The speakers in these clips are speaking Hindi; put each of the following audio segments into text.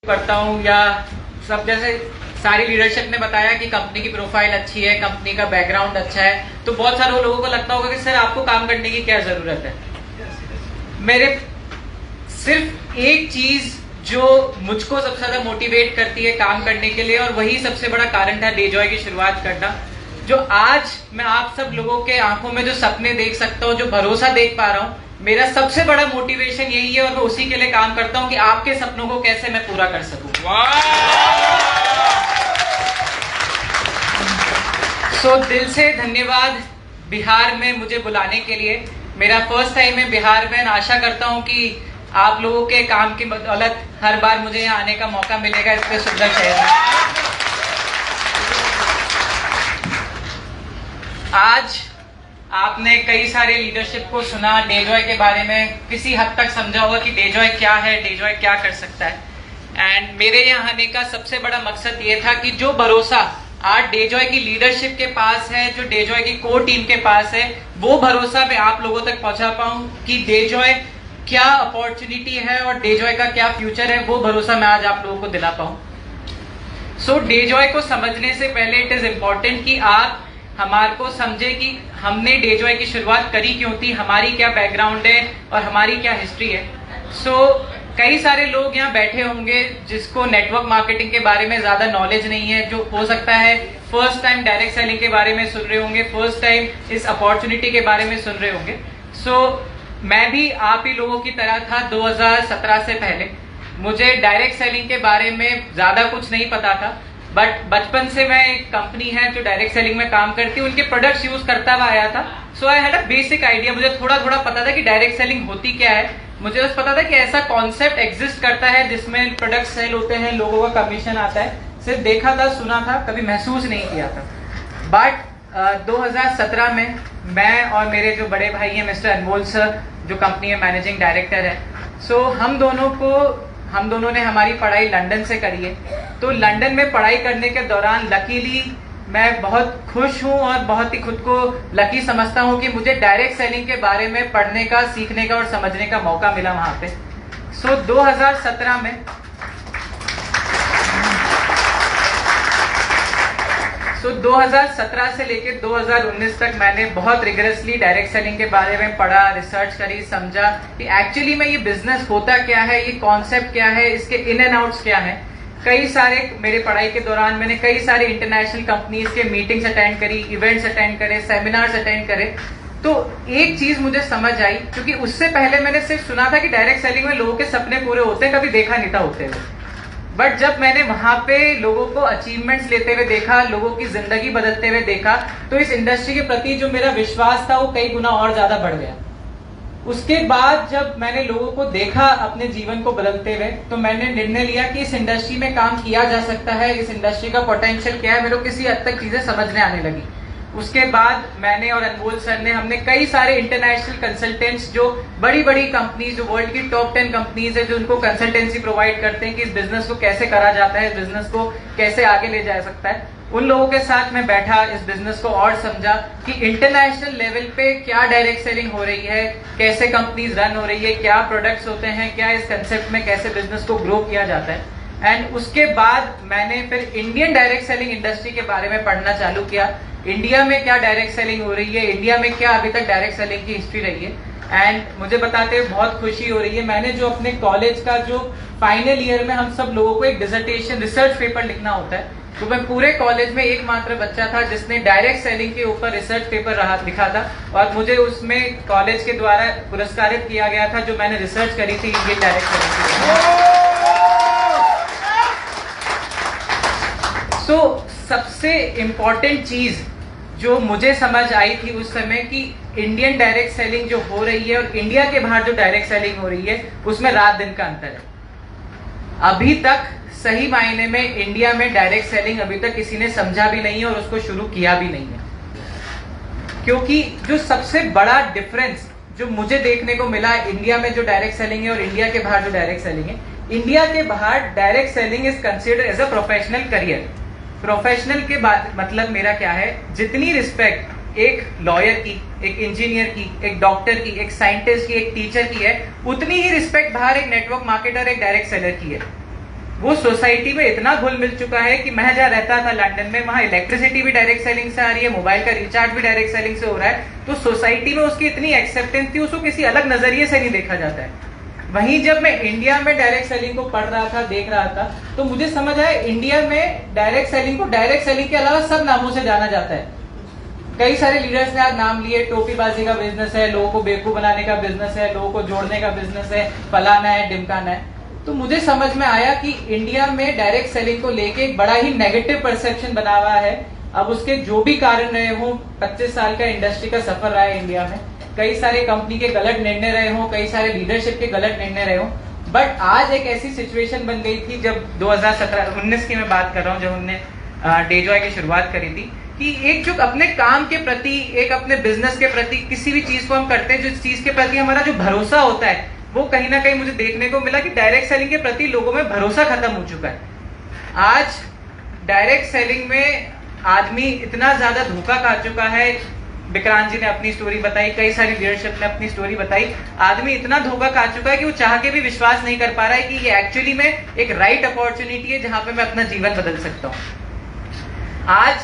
करता हूँ या सब जैसे सारी लीडरशिप ने बताया कि कंपनी की प्रोफाइल अच्छी है, कंपनी का बैकग्राउंड अच्छा है, तो बहुत सारे लोगों को लगता होगा कि सर आपको काम करने की क्या जरूरत है। मेरे सिर्फ एक चीज जो मुझको सबसे ज्यादा मोटिवेट करती है काम करने के लिए, और वही सबसे बड़ा कारण था डेजॉय की शुरुआत करना। जो आज मैं आप सब लोगों के आंखों में जो सपने देख सकता हूँ, जो भरोसा देख पा रहा हूँ, मेरा सबसे बड़ा मोटिवेशन यही है और मैं उसी के लिए काम करता हूँ कि आपके सपनों को कैसे मैं पूरा कर सकूं। सो दिल से धन्यवाद बिहार में मुझे बुलाने के लिए। मेरा फर्स्ट टाइम है बिहार में। आशा करता हूँ कि आप लोगों के काम की बदौलत हर बार मुझे यहाँ आने का मौका मिलेगा इतने सुंदर शहर में। आज आपने कई सारे लीडरशिप को सुना, डेजॉय के बारे में किसी हद तक समझा होगा कि डेजॉय क्या है, डेजॉय क्या कर सकता है। एंड मेरे यहाँ आने का सबसे बड़ा मकसद ये था कि जो भरोसा आज डेजॉय की लीडरशिप के पास है, जो डेजॉय की कोर टीम के पास है, वो भरोसा मैं आप लोगों तक पहुंचा पाऊं कि डेजॉय क्या अपॉर्चुनिटी है और डेजॉय का क्या फ्यूचर है, वो भरोसा मैं आज आप लोगों को दिला पाऊं। सो डेजॉय को समझने से पहले इट इज इम्पोर्टेंट कि आप हमारे को समझे कि हमने डेजॉय की शुरुआत करी क्यों थी, हमारी क्या बैकग्राउंड है और हमारी क्या हिस्ट्री है। सो कई सारे लोग यहाँ बैठे होंगे जिसको नेटवर्क मार्केटिंग के बारे में ज्यादा नॉलेज नहीं है, जो हो सकता है फर्स्ट टाइम डायरेक्ट सेलिंग के बारे में सुन रहे होंगे, फर्स्ट टाइम इस अपॉर्चुनिटी के बारे में सुन रहे होंगे। सो मैं भी आप ही लोगों की तरह था 2017 से पहले। मुझे डायरेक्ट सेलिंग के बारे में ज्यादा कुछ नहीं पता था, बट बचपन से मैं एक कंपनी है जो डायरेक्ट सेलिंग में काम करती है, उनके प्रोडक्ट्स यूज करता हुआ आया था। So I had a basic idea. मुझे थोड़ा थोड़ा पता था कि डायरेक्ट सेलिंग होती क्या है। मुझे बस पता था कि ऐसा कॉन्सेप्ट एग्जिस्ट करता है जिसमें प्रोडक्ट सेल होते हैं, लोगों का कमीशन आता है। सिर्फ देखा था, सुना था, कभी महसूस नहीं किया था। बट 2017 में मैं और मेरे जो बड़े भाई हैं मिस्टर अनमोल सर, जो कंपनी में मैनेजिंग डायरेक्टर है, सो हम दोनों ने हमारी पढ़ाई लंदन से करी है। तो लंदन में पढ़ाई करने के दौरान लकीली मैं बहुत खुश हूं और बहुत ही खुद को लकी समझता हूं कि मुझे डायरेक्ट सेलिंग के बारे में पढ़ने का, सीखने का और समझने का मौका मिला वहां पे। सो 2017 में 2017 से लेकर 2019 तक मैंने बहुत रिगरसली डायरेक्ट सेलिंग के बारे में पढ़ा, रिसर्च करी, समझा कि एक्चुअली में ये बिजनेस होता क्या है, ये कॉन्सेप्ट क्या है, इसके इन एंड आउट्स क्या है। कई सारे मेरे पढ़ाई के दौरान मैंने कई सारे इंटरनेशनल कंपनीज के मीटिंग्स अटेंड करी, इवेंट्स अटेंड करे, सेमिनार्स अटेंड करे। तो एक चीज मुझे समझ आई, क्योंकि उससे पहले मैंने सिर्फ सुना था कि डायरेक्ट सेलिंग में लोगों के सपने पूरे होते हैं, कभी देखा नहीं था होते हुए। बट जब मैंने वहां पे लोगों को अचीवमेंट्स लेते हुए देखा, लोगों की जिंदगी बदलते हुए देखा, तो इस इंडस्ट्री के प्रति जो मेरा विश्वास था वो कई गुना और ज्यादा बढ़ गया। उसके बाद जब मैंने लोगों को देखा अपने जीवन को बदलते हुए, तो मैंने निर्णय लिया कि इस इंडस्ट्री में काम किया जा सकता है, इस इंडस्ट्री का पोटेंशियल क्या है, मेरे को किसी हद तक चीजें समझने आने लगी। उसके बाद मैंने और अनमोल सर ने, हमने कई सारे इंटरनेशनल कंसल्टेंट्स, जो बड़ी बड़ी कंपनीज, जो वर्ल्ड की टॉप 10 कंपनीज है, जो उनको कंसल्टेंसी प्रोवाइड करते हैं कि इस बिजनेस को कैसे करा जाता है, इस बिजनेस को कैसे आगे ले जा सकता है, उन लोगों के साथ मैं बैठा, इस बिजनेस को और समझा कि इंटरनेशनल लेवल पे क्या डायरेक्ट सेलिंग हो रही है, कैसे कंपनीज रन हो रही है, क्या प्रोडक्ट्स होते हैं, क्या इस कंसेप्ट में कैसे बिजनेस को ग्रो किया जाता है। एंड उसके बाद मैंने फिर इंडियन डायरेक्ट सेलिंग इंडस्ट्री के बारे में पढ़ना चालू किया। इंडिया में क्या डायरेक्ट सेलिंग हो रही है, इंडिया में क्या अभी तक डायरेक्ट सेलिंग की हिस्ट्री रही है। एंड मुझे बताते हुए बहुत खुशी हो रही है, मैंने जो अपने कॉलेज का जो फाइनल ईयर में हम सब लोगों को एक डिसर्टेशन, रिसर्च पेपर लिखना होता है, तो मैं पूरे कॉलेज में एकमात्र बच्चा था जिसने डायरेक्ट सेलिंग के ऊपर रिसर्च पेपर लिखा था, और मुझे उसमें कॉलेज के द्वारा पुरस्कारित किया गया था, जो मैंने रिसर्च करी थी इंडियन डायरेक्ट सेलिंग। सो सबसे इम्पोर्टेंट चीज जो मुझे समझ आई थी उस समय कि इंडियन डायरेक्ट सेलिंग जो हो रही है और इंडिया के बाहर जो डायरेक्ट सेलिंग हो रही है, उसमें रात दिन का अंतर है। अभी तक सही मायने में इंडिया में डायरेक्ट सेलिंग अभी तक किसी ने समझा भी नहीं है और उसको शुरू किया भी नहीं है। क्योंकि जो सबसे बड़ा डिफरेंस जो मुझे देखने को मिला इंडिया में जो डायरेक्ट सेलिंग है और इंडिया के बाहर जो डायरेक्ट सेलिंग है, इंडिया के बाहर direct selling is considered as a professional career. Professional के बाद मतलब मेरा क्या है, जितनी रिस्पेक्ट एक लॉयर की, एक इंजीनियर की, एक डॉक्टर की, एक साइंटिस्ट की, एक टीचर की है, उतनी ही रिस्पेक्ट बाहर एक नेटवर्क मार्केटर, एक डायरेक्ट सेलर की है। वो सोसाइटी में इतना घुल मिल चुका है कि मैं जहाँ रहता था लंदन में, वहाँ इलेक्ट्रिसिटी भी डायरेक्ट सेलिंग से आ रही है, मोबाइल का रिचार्ज भी डायरेक्ट सेलिंग से हो रहा है। तो सोसाइटी में उसकी इतनी एक्सेप्टेंस थी, उसको किसी अलग नजरिए से नहीं देखा जाता है। वहीं जब मैं इंडिया में डायरेक्ट सेलिंग को पढ़ रहा था, देख रहा था, तो मुझे समझ आया इंडिया में डायरेक्ट सेलिंग को डायरेक्ट सेलिंग के अलावा सब नामों से जाना जाता है। कई सारे लीडर्स ने आज नाम लिए, टोपीबाजी का बिजनेस है, लोगों को बेवकूफ बनाने का बिजनेस है, लोगों को जोड़ने का बिजनेस है, फलाना है, ढिमकाना है। तो मुझे समझ में आया कि इंडिया में डायरेक्ट सेलिंग को लेके एक बड़ा ही नेगेटिव परसेप्शन बना हुआ है। अब उसके जो भी कारण रहे हो, 25 साल का इंडस्ट्री का सफर रहा है इंडिया में, कई सारे कंपनी के गलत निर्णय रहे हो, कई सारे लीडरशिप के गलत निर्णय रहे हो, बट आज एक ऐसी सिचुएशन बन गई थी जब 2017-19 की मैं बात कर रहा हूँ, जब हमने डेजॉय की शुरुआत करी थी, कि एक जो अपने काम के प्रति, एक अपने बिजनेस के प्रति, किसी भी चीज को हम करते हैं, जिस चीज के प्रति हमारा जो भरोसा होता है, वो कहीं ना कहीं मुझे देखने को मिला कि डायरेक्ट सेलिंग के प्रति लोगों में भरोसा खत्म हो चुका है। आज डायरेक्ट सेलिंग में आदमी इतना ज्यादा धोखा खा चुका है। विक्रांत जी ने अपनी स्टोरी बताई, कई सारी लीडरशिप ने अपनी स्टोरी बताई। आदमी इतना धोखा खा चुका है कि वो चाह के भी विश्वास नहीं कर पा रहा है कि ये एक्चुअली में एक राइट अपॉर्चुनिटी है जहां पे मैं अपना जीवन बदल सकता हूं। आज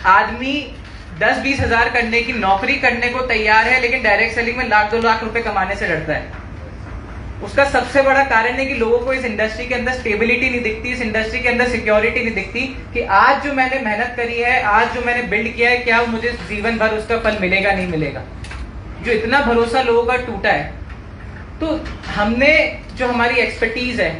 आदमी 10-20 हजार करने की नौकरी करने को तैयार है, लेकिन डायरेक्ट सेलिंग में लाख 2 लाख रुपए कमाने से डरता है। उसका सबसे बड़ा कारण है कि लोगों को इस इंडस्ट्री के अंदर स्टेबिलिटी नहीं दिखती, इस इंडस्ट्री के अंदर सिक्योरिटी नहीं दिखती कि आज जो मैंने मेहनत करी है, आज जो मैंने बिल्ड किया है, क्या मुझे जीवन भर उसका फल मिलेगा, नहीं मिलेगा। जो इतना भरोसा लोगों का टूटा है। तो हमने जो हमारी एक्सपर्टीज है,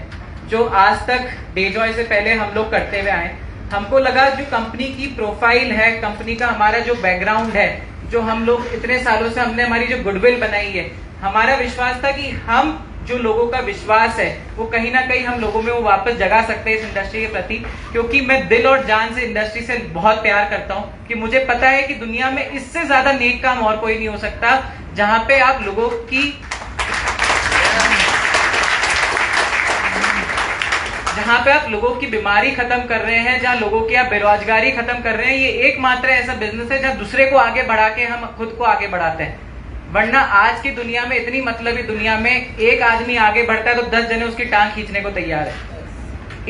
जो आज तक डेजॉय से पहले हम लोग करते हुए आए, हमको लगा जो कंपनी की प्रोफाइल है, कंपनी का हमारा जो बैकग्राउंड है, जो हम लोग इतने सालों से हमने हमारी जो गुडविल बनाई है, हमारा विश्वास था कि हम जो लोगों का विश्वास है वो कहीं ना कहीं हम लोगों में वो वापस जगा सकते हैं इस इंडस्ट्री के प्रति। क्योंकि मैं दिल और जान से इंडस्ट्री से बहुत प्यार करता हूं कि मुझे पता है कि दुनिया में इससे ज्यादा नेक काम और कोई नहीं हो सकता, जहां पे आप लोगों की बीमारी खत्म कर रहे हैं, जहां लोगों की आप बेरोजगारी खत्म कर रहे हैं। ये एकमात्र ऐसा बिजनेस है जहां दूसरे को आगे बढ़ा के हम खुद को आगे बढ़ाते हैं। वरना आज की दुनिया में, इतनी मतलबी दुनिया में, एक आदमी आगे बढ़ता है तो 10 जने उसकी टांग खींचने को तैयार है।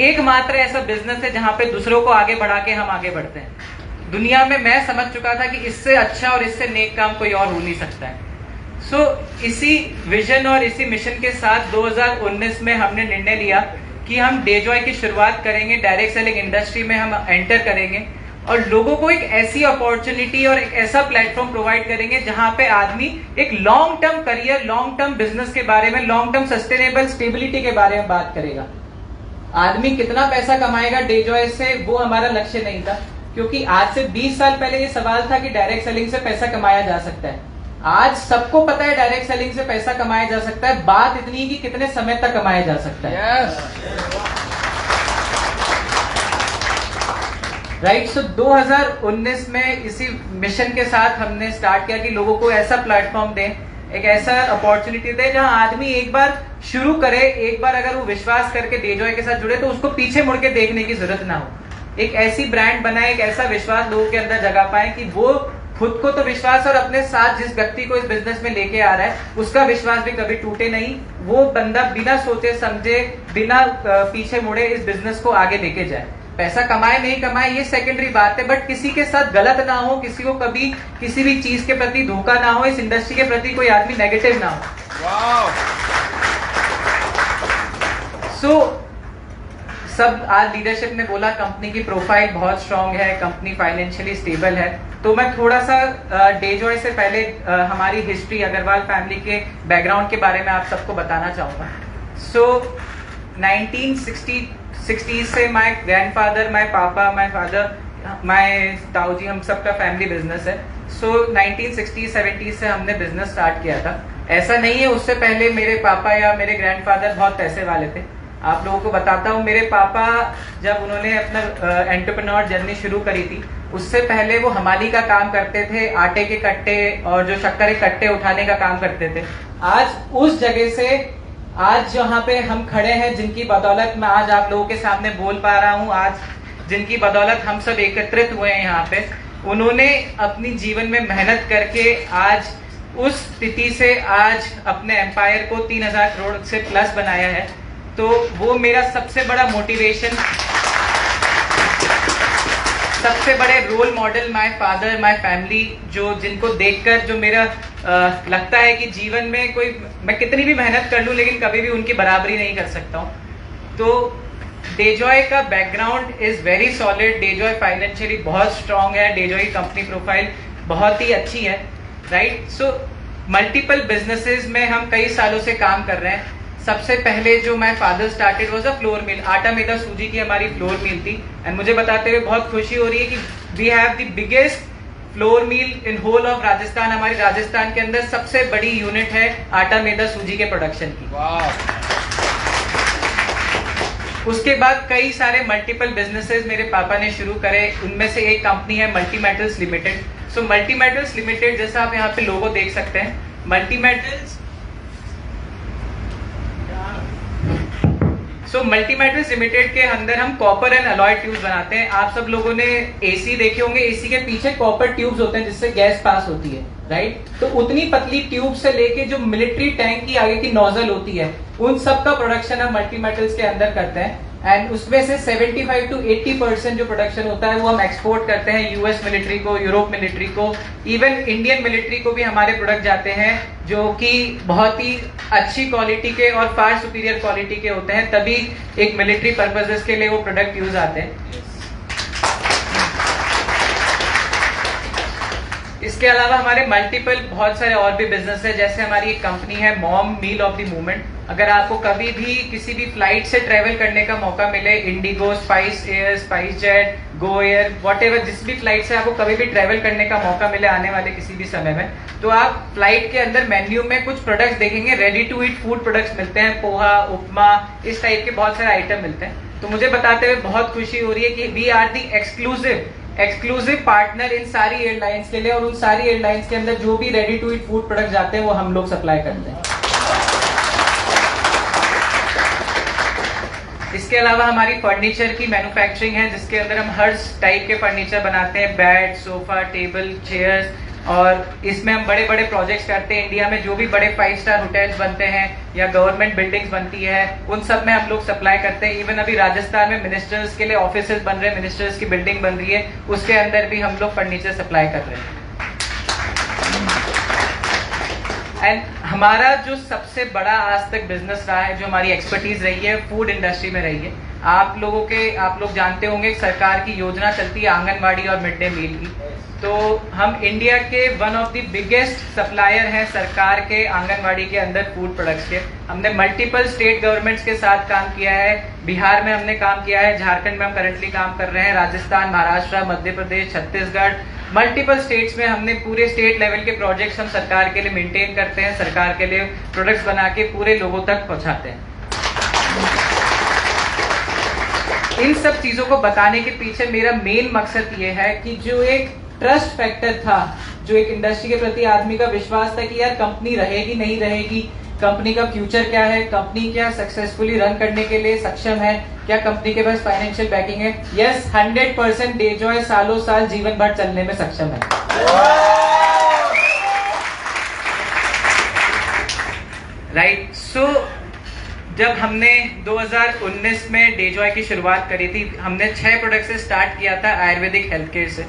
एकमात्र ऐसा बिजनेस है जहां पे दूसरों को आगे बढ़ा के हम आगे बढ़ते हैं। दुनिया में मैं समझ चुका था कि इससे अच्छा और इससे नेक काम कोई और हो नहीं सकता है। इसी विजन और इसी मिशन के साथ 2019 में हमने निर्णय लिया कि हम डेजॉय की शुरुआत करेंगे, डायरेक्ट सेलिंग इंडस्ट्री में हम एंटर करेंगे और लोगों को एक ऐसी अपॉर्चुनिटी और एक ऐसा प्लेटफॉर्म प्रोवाइड करेंगे जहां पे आदमी एक long term career, long term business के बारे में, लॉन्ग टर्म सस्टेनेबल स्टेबिलिटी के बारे में बात करेगा। आदमी कितना पैसा कमाएगा डेजॉय से, वो हमारा लक्ष्य नहीं था, क्योंकि आज से 20 साल पहले ये सवाल था कि डायरेक्ट सेलिंग से पैसा कमाया जा सकता है। आज सबको पता है डायरेक्ट सेलिंग से पैसा कमाया जा सकता है, बात इतनी है कि कितने समय तक कमाया जा सकता है। राइट। 2019 में इसी मिशन के साथ हमने स्टार्ट किया कि लोगों को ऐसा प्लेटफॉर्म दें, एक ऐसा अपॉर्चुनिटी दें जहां आदमी एक बार शुरू करे, एक बार अगर वो विश्वास करके डेजॉय के साथ जुड़े तो उसको पीछे मुड़ के देखने की जरूरत ना हो। एक ऐसी ब्रांड बनाए, एक ऐसा विश्वास लोगों के अंदर जगा पाए कि वो खुद को तो विश्वास और अपने साथ जिस व्यक्ति को इस बिजनेस में लेके आ रहा है उसका विश्वास भी कभी टूटे नहीं। वो बंदा बिना सोचे समझे, बिना पीछे मुड़े इस बिजनेस को आगे लेके जाए। पैसा कमाए नहीं कमाए ये सेकेंडरी बात है, बट किसी के साथ गलत ना हो, किसी को कभी किसी भी चीज के प्रति धोखा ना हो, इस इंडस्ट्री के प्रति कोई आदमी नेगेटिव ना हो। सब आज लीडरशिप ने बोला कंपनी की प्रोफाइल बहुत स्ट्रांग है, कंपनी फाइनेंशियली स्टेबल है। तो मैं थोड़ा सा डेजॉय से पहले हमारी हिस्ट्री, अग्रवाल फैमिली के बैकग्राउंड के बारे में आप सबको बताना चाहूंगा। 1960s से माय ग्रैंडफादर, माय पापा, माय फादर, माय ताऊजी, हम सबका फैमिली बिजनेस है। 1960-70 से हमने बिजनेस स्टार्ट किया था। ऐसा नहीं है उससे पहले मेरे पापा या मेरे ग्रैंडफादर बहुत पैसे वाले थे। आप लोगों को बताता हूँ, मेरे पापा जब उन्होंने अपना एंटरप्रेन्योर जर्नी शुरू करी थी, उससे पहले वो हमाली का काम करते थे, आटे के कट्टे और जो शक्कर के कट्टे उठाने का काम करते थे। आज उस जगह से आज जहाँ पे हम खड़े हैं, जिनकी बदौलत मैं आज आप लोगों के सामने बोल पा रहा हूँ, आज जिनकी बदौलत हम सब एकत्रित हुए हैं यहाँ पे, उन्होंने अपनी जीवन में मेहनत करके आज उस स्थिति से आज अपने एम्पायर को 3000 करोड़ से प्लस बनाया है। तो वो मेरा सबसे बड़ा मोटिवेशन, सबसे बड़े role model my father, my family, जो जिनको देखकर जो मेरा लगता है कि जीवन में कोई मैं कितनी भी मेहनत कर लूं लेकिन कभी भी उनकी बराबरी नहीं कर सकता हूं। तो डेजॉय का background is very solid. Dejoy financially बहुत स्ट्रांग है। डेजॉय की कंपनी प्रोफाइल बहुत ही अच्छी है, राइट। सो मल्टीपल बिजनेसेस में हम कई सालों से काम कर रहे हैं। सबसे पहले जो my father started was a flour mill, आटा मैदा सूजी की हमारी फ्लोर मिल थी। एंड मुझे बताते हुए बहुत खुशी हो रही है कि we have the biggest flour mill in whole of Rajasthan. हमारी राजस्थान के अंदर सबसे बड़ी यूनिट है आटा मैदा सूजी के प्रोडक्शन की। उसके बाद कई सारे मल्टीपल बिजनेसेस मेरे पापा ने शुरू करे। उनमें से एक कंपनी है multi metals limited. So multi metals limited, जैसा आप यहाँ पे लोगो देख सकते हैं, multi metals multi metals limited के अंदर हम कॉपर एंड अलॉय ट्यूब्स बनाते हैं। आप सब लोगों ने एसी देखे होंगे, एसी के पीछे कॉपर ट्यूब्स होते हैं जिससे गैस पास होती है, राइट। तो उतनी पतली ट्यूब से लेके जो मिलिट्री टैंक की आगे की नोजल होती है, उन सब का प्रोडक्शन हम मल्टी मेटल्स के अंदर करते हैं। एंड उसमें से 75 to 80% जो प्रोडक्शन होता है वो हम एक्सपोर्ट करते हैं यूएस मिलिट्री को, यूरोप मिलिट्री को, इवन इंडियन मिलिट्री को भी हमारे प्रोडक्ट जाते हैं जो कि बहुत ही अच्छी क्वालिटी के और फार सुपीरियर क्वालिटी के होते हैं, तभी एक मिलिट्री पर्पसेस के लिए वो प्रोडक्ट यूज आते हैं। इसके अलावा हमारे मल्टीपल बहुत सारे और भी बिजनेस है। जैसे हमारी एक कंपनी है mom meal of the movement. अगर आपको कभी भी किसी भी फ्लाइट से ट्रेवल करने का मौका मिले, Indigo, spice air, spice jet, Go Air, whatever, जिस भी फ्लाइट से आपको कभी भी ट्रेवल करने का मौका मिले आने वाले किसी भी समय में, तो आप फ्लाइट के अंदर मेन्यू में कुछ प्रोडक्ट्स देखेंगे, ready to eat food products मिलते हैं, पोहा, उपमा, इस टाइप के बहुत सारे आइटम मिलते हैं। तो मुझे बताते हुए बहुत खुशी हो रही है कि we are the exclusive partner in सारी एयरलाइंस के लिए, और उन सारी एयरलाइंस के अंदर जो भी ready to eat food product जाते हैं वो हम लोग सप्लाई करते हैं। इसके अलावा हमारी फर्नीचर की मैन्युफैक्चरिंग है जिसके अंदर हम हर टाइप के फर्नीचर बनाते हैं, बेड, सोफा, टेबल, चेयर्स, और इसमें हम बड़े बड़े प्रोजेक्ट्स करते हैं। इंडिया में जो भी बड़े 5 स्टार होटल्स बनते हैं या गवर्नमेंट बिल्डिंग्स बनती है, उन सब में हम लोग सप्लाई करते हैं। इवन अभी राजस्थान में मिनिस्टर्स के लिए ऑफिसेज बन रहे हैं, मिनिस्टर्स की बिल्डिंग बन रही है, उसके अंदर भी हम लोग फर्नीचर सप्लाई कर रहे हैं। एंड हमारा जो सबसे बड़ा आज तक बिजनेस रहा है, जो हमारी एक्सपर्टीज रही है, फूड इंडस्ट्री में रही है। आप लोग जानते होंगे सरकार की योजना चलती है आंगनवाड़ी और मिड डे मील की। तो हम इंडिया के one of the biggest supplier हैं सरकार के आंगनवाड़ी के अंदर फूड प्रोडक्ट्स के। हमने मल्टीपल स्टेट गवर्नमेंट्स के साथ काम किया है। बिहार में हमने काम किया है, झारखंड में हम करंटली काम कर रहे हैं, राजस्थान, महाराष्ट्र, मध्य प्रदेश, छत्तीसगढ़, मल्टीपल स्टेट्स में हमने पूरे स्टेट लेवल के प्रोजेक्ट्स हम सरकार के लिए मेंटेन करते हैं, सरकार के लिए प्रोडक्ट्स बना के पूरे लोगों तक पहुंचाते हैं। इन सब चीजों को बताने के पीछे मेरा मेन मकसद ये है कि जो एक ट्रस्ट फैक्टर था, जो एक इंडस्ट्री के प्रति आदमी का विश्वास था कि यार कंपनी रहेगी नहीं रहेगी, कंपनी का फ्यूचर क्या है, कंपनी क्या सक्सेसफुली रन करने के लिए सक्षम है, क्या कंपनी के पास फाइनेंशियल बैकिंग है। यस, 100% डेजॉय सालों साल जीवन भर चलने में सक्षम है। राइट। सो जब हमने 2019 में डेजॉय की शुरुआत करी थी, हमने 6 प्रोडक्ट से स्टार्ट किया था आयुर्वेदिक हेल्थ केयर से।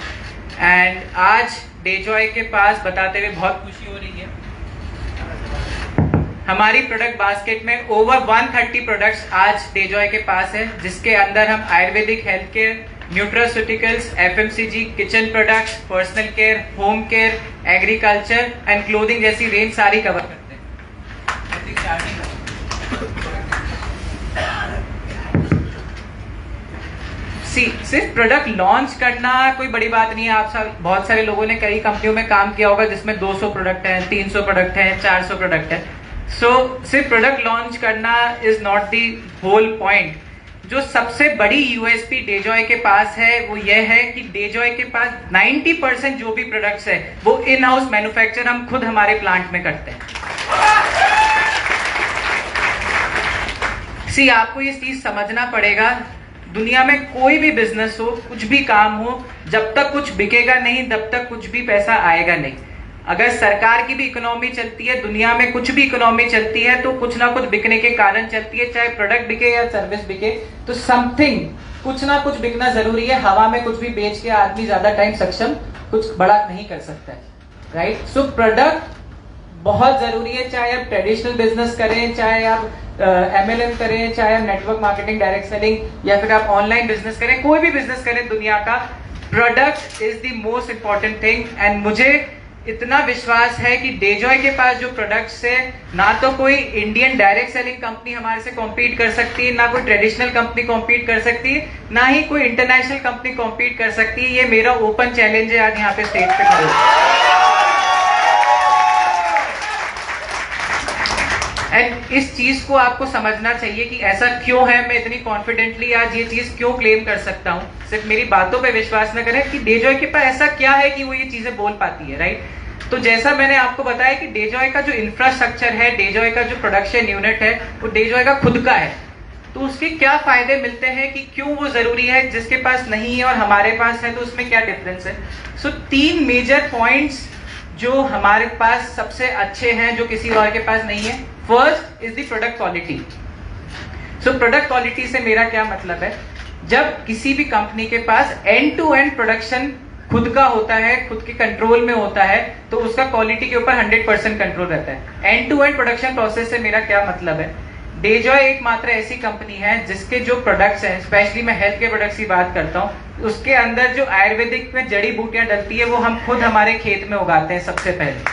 एंड आज डेजॉय के पास बताते हुए बहुत खुशी हो रही है, हमारी प्रोडक्ट बास्केट में ओवर 130 प्रोडक्ट्स आज डेजॉय के पास है, जिसके अंदर हम Ayurvedic health care, nutraceuticals, FMCG, kitchen products, personal care, home care, agriculture and clothing जैसी रेंज सारी कवर करते हैं। सिर्फ प्रोडक्ट लॉन्च करना कोई बड़ी बात नहीं है। बहुत सारे लोगों ने कई कंपनियों में काम किया होगा जिसमें 200 प्रोडक्ट हैं, 300 प्रोडक्ट हैं, 400 प्रोडक्ट हैं। सो सिर्फ प्रोडक्ट लॉन्च करना is not the whole point. जो सबसे बड़ी यूएसपी डेजॉय के पास है वो ये है कि डेजॉय के पास 90% जो भी प्रोडक्ट्स है वो इन हाउस मैन्युफैक्चर हम खुद हमारे प्लांट में करते हैं। आपको ये चीज समझना पड़ेगा, दुनिया में कोई भी बिजनेस हो, कुछ भी काम हो, जब तक कुछ बिकेगा नहीं तब तक कुछ भी पैसा आएगा नहीं। अगर सरकार की भी इकोनॉमी चलती है, दुनिया में कुछ भी इकोनॉमी चलती है, तो कुछ ना कुछ बिकने के कारण चलती है, चाहे प्रोडक्ट बिके या सर्विस बिके, तो समथिंग कुछ ना कुछ बिकना जरूरी है। हवा में कुछ भी बेच के आदमी ज्यादा टाइम सक्षम कुछ बड़ा नहीं कर सकता है, राइट। सो प्रोडक्ट बहुत जरूरी है, चाहे आप ट्रेडिशनल बिजनेस करें, चाहे आप MLM करें, चाहे आप नेटवर्क मार्केटिंग, डायरेक्ट सेलिंग, या फिर आप ऑनलाइन बिजनेस करें, कोई भी बिजनेस करें दुनिया का, product is the most important thing. And मुझे इतना विश्वास है कि डेजॉय के पास जो प्रोडक्ट्स है, ना तो कोई इंडियन डायरेक्ट सेलिंग कंपनी हमारे से कॉम्पीट कर सकती है, ना कोई ट्रेडिशनल कंपनी कॉम्पीट कर सकती है, ना ही कोई इंटरनेशनल कंपनी कॉम्पीट कर सकती है। ये मेरा ओपन चैलेंज है आज यहाँ पे स्टेज पे खड़े। एंड इस चीज को आपको समझना चाहिए कि ऐसा क्यों है, मैं इतनी कॉन्फिडेंटली आज ये चीज क्यों क्लेम कर सकता हूं। सिर्फ मेरी बातों पे विश्वास न करें कि डेजॉय के पास ऐसा क्या है कि वो ये चीजें बोल पाती है, राइट। तो जैसा मैंने आपको बताया कि डेजॉय का जो इंफ्रास्ट्रक्चर है, डेजॉय का जो प्रोडक्शन यूनिट है, वो डेजॉय का खुद का है। तो उसके क्या फायदे मिलते हैं, कि क्यों वो जरूरी है, जिसके पास नहीं है और हमारे पास है, तो उसमें क्या डिफरेंस है। सो 3 मेजर पॉइंट्स जो हमारे पास सबसे अच्छे हैं, जो किसी और के पास नहीं है। First is the product quality. So product quality से मेरा क्या मतलब है, जब किसी भी कंपनी के पास एंड टू एंड प्रोडक्शन खुद का होता है, खुद के कंट्रोल में होता है, तो उसका क्वालिटी के ऊपर 100% कंट्रोल रहता है। End to end production process से मेरा क्या मतलब है, डेजॉय एकमात्र ऐसी कंपनी है जिसके जो प्रोडक्ट्स हैं, स्पेशली मैं हेल्थ के प्रोडक्ट्स की बात करता हूं, उसके अंदर जो आयुर्वेदिक में जड़ी बूटियां डलती है, वो हम खुद हमारे खेत में उगाते हैं सबसे पहले।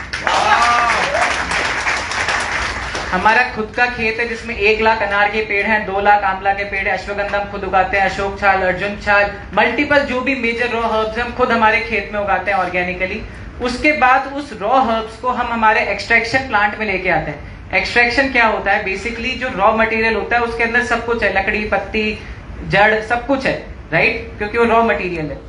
हमारा खुद का खेत है जिसमें 1 लाख अनार के पेड़ हैं, 2 लाख आंवला के पेड़ है, अश्वगंधा हम खुद उगाते हैं, अशोक छाल, अर्जुन छाल, मल्टीपल जो भी मेजर रॉ हर्ब्स हम खुद हमारे खेत में उगाते हैं ऑर्गेनिकली। उसके बाद उस रॉ हर्ब्स को हम हमारे एक्सट्रैक्शन प्लांट में लेके आते हैं। एक्सट्रैक्शन क्या होता है, बेसिकली जो रॉ मटेरियल होता है उसके अंदर सब कुछ है, लकड़ी, पत्ती, जड़, सब कुछ है, राइट, क्योंकि वो रॉ मटेरियल है।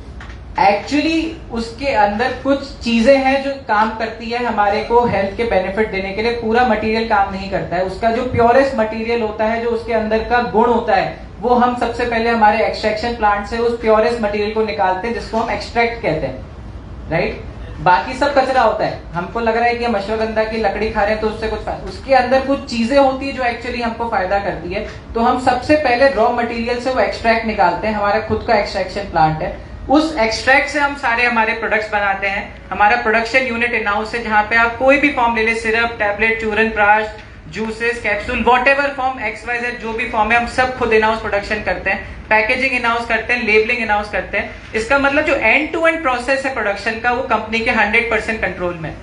एक्चुअली उसके अंदर कुछ चीजें हैं जो काम करती है हमारे को हेल्थ के बेनिफिट देने के लिए, पूरा मटेरियल काम नहीं करता है। उसका जो प्योरेस्ट मटेरियल होता है, जो उसके अंदर का गुण होता है, वो हम सबसे पहले हमारे एक्सट्रैक्शन प्लांट से उस प्योरेस्ट मटेरियल को निकालते हैं, जिसको हम एक्सट्रैक्ट कहते हैं, राइट। बाकी सब कचरा होता है। हमको लग रहा है कि हम अश्वगंधा की लकड़ी खा रहे हैं तो उससे कुछ फायदा, उसके अंदर कुछ चीजें होती है जो एक्चुअली हमको फायदा करती है। तो हम सबसे पहले रॉ मटेरियल से वो एक्सट्रैक्ट निकालते हैं, हमारा खुद का एक्सट्रैक्शन प्लांट है। उस एक्सट्रैक्ट से हम सारे हमारे प्रोडक्ट्स बनाते हैं। हमारा प्रोडक्शन यूनिट इन हाउस है, जहां पे आप कोई भी फॉर्म ले ले, सिरप, टैबलेट, चूरन प्राश, juices, capsule, whatever form, XYZ जो भी फॉर्म है, हम सब खुद इन हाउस प्रोडक्शन करते हैं, पैकेजिंग इन हाउस करते हैं, लेबलिंग इन हाउस करते हैं। इसका मतलब जो एंड टू एंड प्रोसेस है प्रोडक्शन का, वो कंपनी के 100% कंट्रोल में।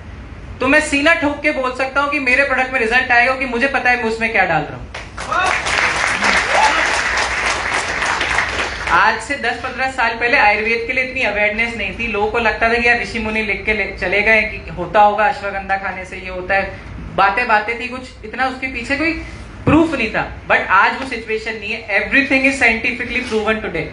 तो मैं सीना ठोक के बोल सकता हूं कि मेरे प्रोडक्ट में रिजल्ट आएगा कि मुझे पता है मैं उसमें क्या डाल रहा हूं। आज से 10-15 साल पहले आयुर्वेद के लिए इतनी अवेयरनेस नहीं थी। लोगों को लगता था कि यार ऋषि मुनि लिख के चले गए कि होता होगा, अश्वगंधा खाने से ये होता है, बातें बातें थी, कुछ इतना उसके पीछे कोई प्रूफ नहीं था। बट आज वो सिचुएशन नहीं है। Everything is scientifically proven today.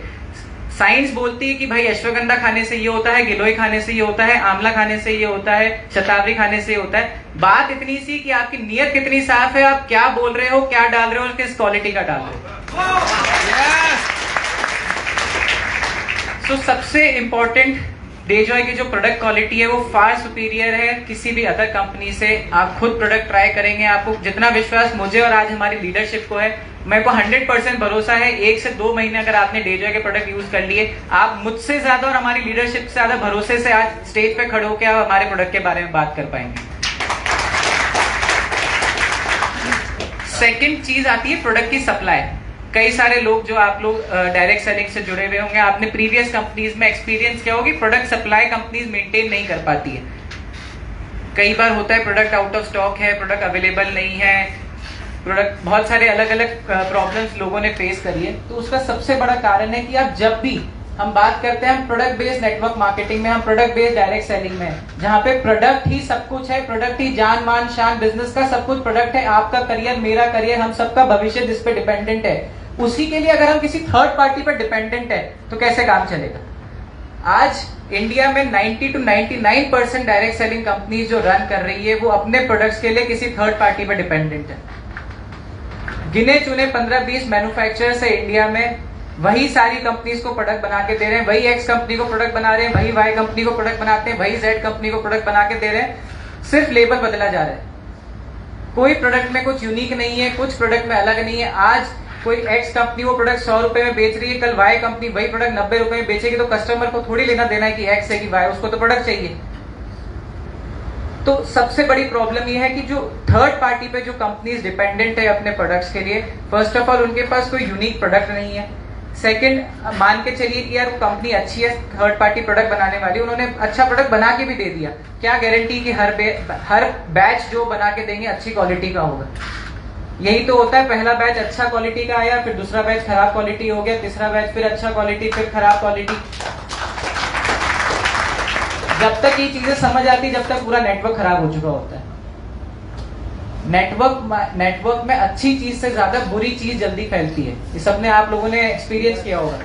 Science बोलती है कि भाई अश्वगंधा खाने से ये होता है, गिलोय खाने से ये होता है, आंवला खाने से ये होता है, शतावरी खाने से ये होता है। बात इतनी सी कि आपकी नीयत कितनी साफ है, आप क्या बोल रहे हो, क्या डाल रहे हो, किस क्वालिटी का डाल रहे हो। तो सबसे इंपॉर्टेंट, डेजॉय की जो प्रोडक्ट क्वालिटी है वो फार सुपीरियर है किसी भी अदर कंपनी से। आप खुद प्रोडक्ट ट्राई करेंगे, आपको जितना विश्वास मुझे और आज हमारी लीडरशिप को है, मेरे को 100% भरोसा है, 1 से 2 महीने अगर आपने डेजॉय के प्रोडक्ट यूज कर लिए, आप मुझसे ज्यादा और हमारी लीडरशिप से ज्यादा भरोसे से आज स्टेज पे खड़े होकर आप हमारे प्रोडक्ट के बारे में बात कर पाएंगे। सेकेंड चीज आती है प्रोडक्ट की सप्लाई। कई सारे लोग जो आप लोग डायरेक्ट सेलिंग से जुड़े हुए होंगे, आपने प्रीवियस कंपनीज में एक्सपीरियंस किया होगी, प्रोडक्ट सप्लाई कंपनीज मेंटेन नहीं कर पाती है। कई बार होता है प्रोडक्ट आउट ऑफ स्टॉक है, प्रोडक्ट अवेलेबल नहीं है, प्रोडक्ट, बहुत सारे अलग अलग प्रॉब्लम्स लोगों ने फेस करी है। तो उसका सबसे बड़ा कारण है कि आप जब भी हम बात करते हैं, हम प्रोडक्ट बेस्ड नेटवर्क मार्केटिंग में, हम प्रोडक्ट बेस्ड डायरेक्ट सेलिंग में, जहां पे प्रोडक्ट ही सब कुछ है, प्रोडक्ट ही जान मान शान बिजनेस का सब कुछ प्रोडक्ट है। आपका करियर, मेरा करियर, हम सबका भविष्य जिस पे डिपेंडेंट है, उसी के लिए अगर हम किसी थर्ड पार्टी पर डिपेंडेंट है तो कैसे काम चलेगा। आज इंडिया में 90 to 99% डायरेक्ट सेलिंग कंपनी जो रन कर रही है, वो अपने प्रोडक्ट्स के लिए किसी थर्ड पार्टी पर डिपेंडेंट है। गिने चुने 15-20 मैन्युफैक्चरर्स है इंडिया में, वही सारी कंपनीज को प्रोडक्ट बना के दे रहे हैं, वही X कंपनी को प्रोडक्ट बना रहे हैं, वही Y कंपनी को प्रोडक्ट बनाते हैं, वही Z कंपनी को प्रोडक्ट बना के दे रहे हैं। सिर्फ लेबल बदला जा रहा है। कोई प्रोडक्ट में कुछ यूनिक नहीं है, कुछ प्रोडक्ट में अलग नहीं है। आज कोई एक्स कंपनी वो प्रोडक्ट 100 रुपए में बेच रही है, कल वाई कंपनी वही प्रोडक्ट 90 रुपए में बेचेगी, तो कस्टमर को थोड़ी लेना देना है कि एक्स है कि वाई, उसको तो प्रोडक्ट चाहिए। तो सबसे बड़ी प्रॉब्लम ये है कि जो थर्ड पार्टी पे जो कंपनीज डिपेंडेंट है अपने प्रोडक्ट्स के लिए, फर्स्ट ऑफ ऑल उनके पास कोई यूनिक प्रोडक्ट नहीं है। सेकंड, मान के चलिए कि यार वो कंपनी अच्छी है, थर्ड पार्टी प्रोडक्ट बनाने वाली, उन्होंने अच्छा प्रोडक्ट बना के भी दे दिया, क्या गारंटी कि हर बैच जो बना के देंगे अच्छी क्वालिटी का होगा? यही तो होता है, पहला बैच अच्छा क्वालिटी का आया, फिर दूसरा बैच खराब क्वालिटी हो गया, तीसरा बैच फिर अच्छा क्वालिटी, फिर खराब क्वालिटी। जब तक ये चीजें समझ आती, जब तक पूरा नेटवर्क खराब हो चुका होता है। नेटवर्क में अच्छी चीज से ज्यादा बुरी चीज जल्दी फैलती है, ये सबने आप लोगों ने एक्सपीरियंस किया होगा।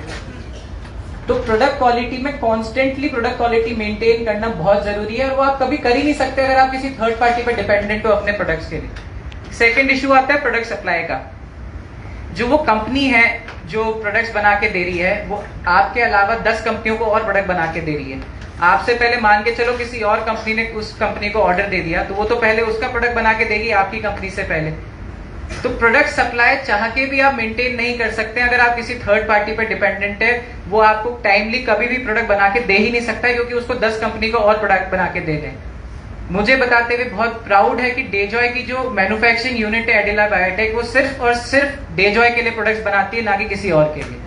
तो प्रोडक्ट क्वालिटी में कॉन्स्टेंटली प्रोडक्ट क्वालिटी मेंटेन करना बहुत जरूरी है, और वो आप कभी कर ही नहीं सकते अगर आप किसी थर्ड पार्टी पर डिपेंडेंट हो अपने प्रोडक्ट्स के लिए। सेकेंड इशू आता है प्रोडक्ट सप्लाई का। जो वो कंपनी है जो प्रोडक्ट्स बना के दे रही है, वो आपके अलावा 10 कंपनियों को और प्रोडक्ट बना के दे रही है। आपसे पहले मान के चलो किसी और कंपनी ने उस कंपनी को ऑर्डर दे दिया, तो वो तो पहले उसका प्रोडक्ट बना के देगी आपकी कंपनी से पहले। तो प्रोडक्ट सप्लाई चाह के भी आप मेंटेन नहीं कर सकते अगर आप किसी थर्ड पार्टी पर डिपेंडेंट है। वो आपको टाइमली कभी भी प्रोडक्ट बना के दे ही नहीं सकता, क्योंकि उसको 10 कंपनी को और प्रोडक्ट बना के दे दें। मुझे बताते हुए बहुत प्राउड है कि डेजॉय की जो मैन्युफैक्चरिंग यूनिट है एडिला बायोटेक, वो सिर्फ और सिर्फ डेजॉय के लिए प्रोडक्ट्स बनाती है, ना कि किसी और के लिए।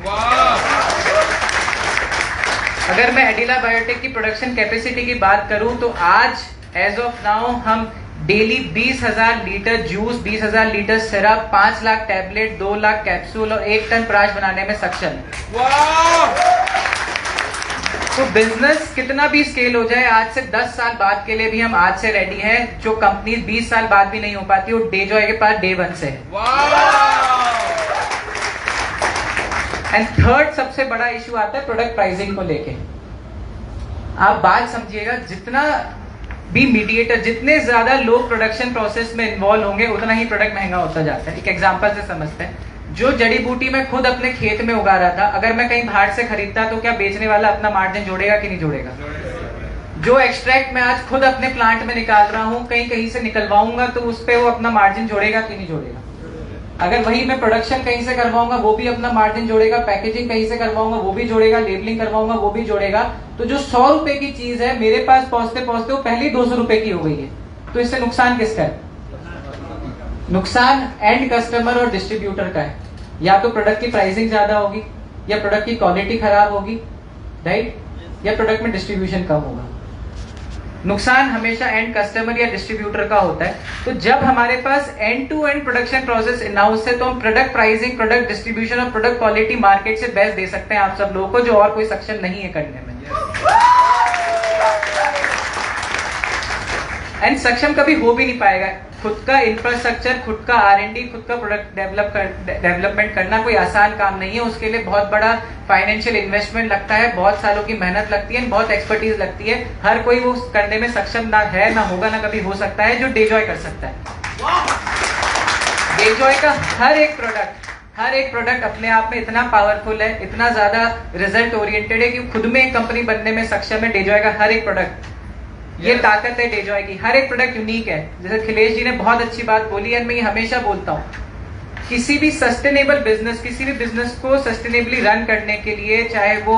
अगर मैं एडिला बायोटेक की प्रोडक्शन कैपेसिटी की बात करूं तो आज एज ऑफ नाउ हम daily 20,000 litre juice, 20,000 litre syrup, 5 lakh tablet, 2 lakh capsule और 1 टन प्राश बनाने में सक्षम है। तो बिजनेस कितना भी स्केल हो जाए, आज से 10 साल बाद के लिए भी हम आज से रेडी हैं। जो कंपनी 20 साल बाद भी नहीं हो पाती, वो डेजॉय के पास डे 1 से है। एंड थर्ड सबसे बड़ा इशू आता है प्रोडक्ट प्राइसिंग को लेके। आप बात समझिएगा, जितना भी मीडिएटर, जितने ज्यादा लोग प्रोडक्शन प्रोसेस में इन्वॉल्व होंगे, उतना ही प्रोडक्ट महंगा होता जाता है। एक एग्जांपल से समझते हैं। जो जड़ी बूटी मैं खुद अपने खेत में उगा रहा था, अगर मैं कहीं बाहर से खरीदता तो क्या बेचने वाला अपना मार्जिन जोड़ेगा कि नहीं जोड़ेगा? जो एक्सट्रैक्ट मैं आज खुद अपने प्लांट में निकाल रहा हूं, कहीं से निकलवाऊंगा तो उस पर वो अपना मार्जिन जोड़ेगा कि नहीं जोड़ेगा? अगर वही मैं प्रोडक्शन कहीं से करवाऊंगा, वो भी अपना मार्जिन जोड़ेगा, पैकेजिंग कहीं से करवाऊंगा वो भी जोड़ेगा, लेबलिंग करवाऊंगा वो भी जोड़ेगा। तो जो 100 रुपए की चीज है, मेरे पास पहुंचते पहुंचते वो पहले ही 200 रुपए की हो गई है। तो इससे नुकसान किसका है? नुकसान एंड कस्टमर और डिस्ट्रीब्यूटर का है। या तो प्रोडक्ट की प्राइसिंग ज्यादा होगी, या प्रोडक्ट की क्वालिटी खराब होगी, राइट, या प्रोडक्ट में डिस्ट्रीब्यूशन कम होगा। नुकसान हमेशा एंड कस्टमर या डिस्ट्रीब्यूटर का होता है। तो जब हमारे पास end to end production process in house है, तो हम प्रोडक्ट प्राइसिंग, प्रोडक्ट डिस्ट्रीब्यूशन और प्रोडक्ट क्वालिटी मार्केट से बेस्ट दे सकते हैं आप सब लोगों को, जो और कोई सक्षम नहीं है करने में। एंड सक्षम कभी हो भी नहीं पाएगा। खुद का इंफ्रास्ट्रक्चर, खुद का R&D, खुद का प्रोडक्ट डेवलपमेंट करना कोई आसान काम नहीं है। उसके लिए बहुत बड़ा फाइनेंशियल इन्वेस्टमेंट लगता है, बहुत सालों की मेहनत लगती है, बहुत एक्सपर्टीज लगती है। हर कोई वो करने में सक्षम ना है, ना होगा, ना कभी हो सकता है जो डेजॉय कर सकता है। डेजॉय का हर एक प्रोडक्ट अपने आप में इतना पावरफुल है, इतना ज्यादा रिजल्ट ओरिएंटेड है कि खुद में एक कंपनी बनने में सक्षम है। डेजॉय का हर एक प्रोडक्ट, ये ताकत है डेजॉय की। हर एक प्रोडक्ट यूनिक है। जैसे खिलेश जी ने बहुत अच्छी बात बोली है, मैं ये हमेशा बोलता हूँ, किसी भी सस्टेनेबल बिजनेस, किसी भी बिजनेस को सस्टेनेबली रन करने के लिए, चाहे वो